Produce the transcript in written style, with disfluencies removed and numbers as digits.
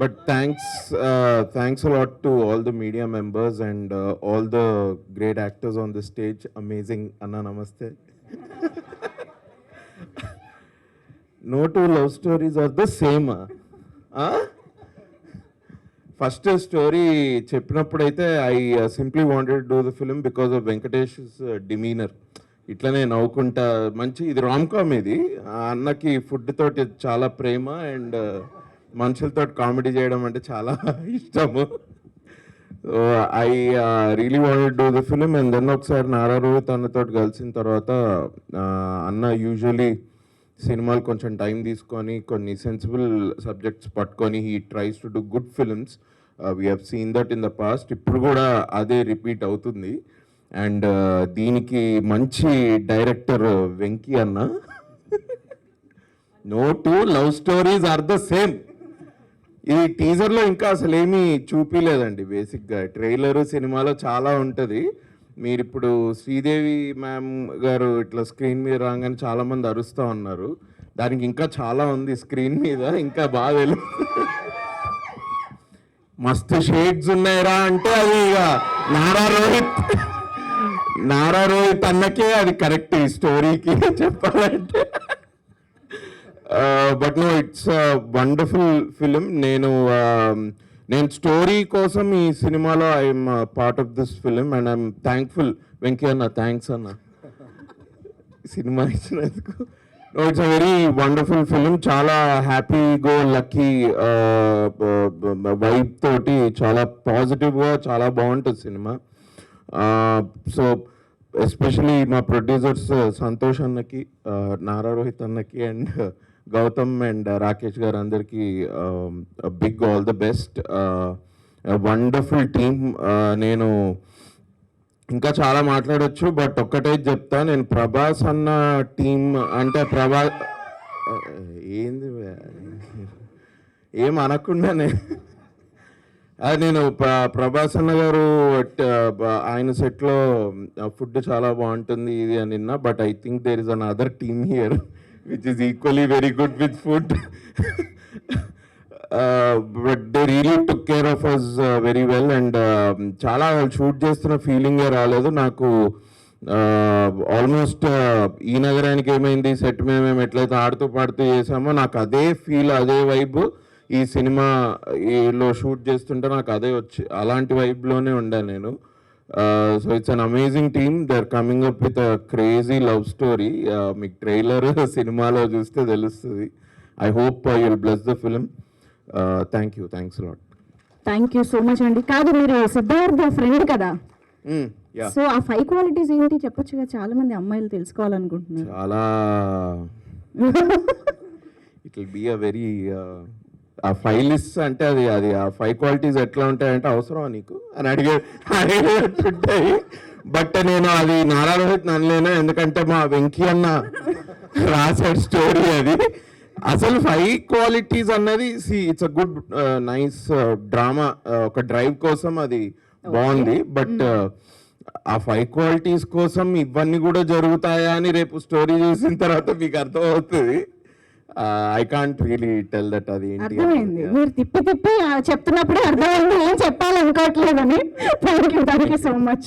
But thanks a lot to all the media members and all the great actors on the stage. Amazing. Anna, namaste. No two love stories are the same. First story చెప్పినప్పుడైతే I simply wanted to do the film because of Venkatesh demeanour. ఇట్లనే నవ్వుకుంటా మంచి ఇది rom com. ఇది ఆ అన్నకి food తోటి చాలా ప్రేమ అండ్ మనుషులతో కామెడీ చేయడం అంటే చాలా ఇష్టము. I really wanted do the film and then ఒకసారి నారా రోహిత్ అన్నతో కలిసిన తర్వాత అన్న యూజువలీ సినిమాలు కొంచెం టైం తీసుకొని కొన్ని సెన్సిబుల్ సబ్జెక్ట్స్ పట్టుకొని he tries to do good films. We have seen that in the past. ఇప్పుడు కూడా అదే రిపీట్ అవుతుంది. అండ్ దీనికి మంచి డైరెక్టర్ వెంకీ అన్న. No two love stories are the same. ఇది టీజర్లో ఇంకా అసలు ఏమీ చూపించలేదండి. బేసిక్గా ట్రైలరు సినిమాలో చాలా ఉంటుంది. మీరు ఇప్పుడు శ్రీదేవి మ్యామ్ గారు ఇట్లా స్క్రీన్ మీద రాగానే చాలామంది అరుస్తూ ఉన్నారు. దానికి ఇంకా చాలా ఉంది స్క్రీన్ మీద, ఇంకా బాగా మస్తు షేడ్స్ ఉన్నాయిరా అంటే అది ఇక నారా రోహిత్ అన్నకే అది కరెక్ట్ ఈ స్టోరీకి చెప్పాలంటే. But no, it's wonderful film. నేను స్టోరీ కోసం ఈ సినిమాలో I'm part of this film and I'm thankful. Venky అన్న, థ్యాంక్స్ అన్న సినిమా ఇచ్చినందుకు. It's a very wonderful film. చాలా హ్యాపీ గో లక్కీ వైబ్ తోటి చాలా పాజిటివ్గా చాలా బాగుంటుంది సినిమా. సో ఎస్పెషలీ మా ప్రొడ్యూసర్స్ సంతోష్ అన్నకి, నారా రోహిత్ అన్నకి అండ్ గౌతమ్ అండ్ రాకేష్ గారు అందరికీ big all the best. Wonderful team. నేను ఇంకా చాలా మాట్లాడచ్చు, బట్ ఒక్కటే చెప్తా. నేను ప్రభాస్ అన్న టీమ్ అంటే ఏంది ఏం అనకుండానే అది నేను ప్రభాస్ అన్న గారు ఆయన సెట్లో ఫుడ్ చాలా బాగుంటుంది ఇది అని నిన్న. But I think there is another team here which is equally very good with food. But they really took care of us very well and చాలా షూట్ చేస్తున్న ఫీలింగే రాలేదు నాకు. ఆల్మోస్ట్ ఈ నగరానికి ఏమైంది సెట్ మేము ఎట్లయితే ఆడుతూ పాడుతూ చేసామో నాకు అదే ఫీల్, అదే వైబ్ ఈ సినిమాలో షూట్ చేస్తుంటే నాకు అదే వచ్చి అలాంటి వైబ్లోనే ఉండాను నేను. So it's an amazing team. They are coming up with a crazy love story. మీకు ట్రైలర్ సినిమాలో చూస్తే తెలుస్తుంది. I hope you will bless the film. Thanks lot. Thank you so much అండి. కాదు, మీరు సిద్ధార్థ ఫ్రెండ్ కదా, సో ఆ 5 క్వాలిటీస్ ఏంటి చెప్పొచ్చుగా, చాలా మంది అమ్మాయిలు తెలుసుకోవాలనుకుంటున్నారు. చాలా it will be a very ఆ 5 లిస్ట్ అంటే అది ఆ 5 క్వాలిటీస్ ఎట్లా ఉంటాయంటే అవసరమా నీకు అని అడిగేటుంటాయి. బట్ నేను అది నారా రోహిత్ అనలేను, ఎందుకంటే మా వెంకీ అన్న రాసాడు స్టోరీ అది. అసలు 5 క్వాలిటీస్ అన్నది it's a good nice drama. ఒక డ్రైవ్ కోసం అది బాగుంది. బట్ ఆ 5 క్వాలిటీస్ కోసం ఇవన్నీ కూడా జరుగుతాయా అని రేపు స్టోరీ చూసిన తర్వాత మీకు అర్థమవుతుంది. I can't really tell that. అది అర్థమైంది, మీరు తిప్పి చెప్తున్నప్పుడే అర్థమైంది ఏం చెప్పాలనుకోవట్లేదని. Thank you so much.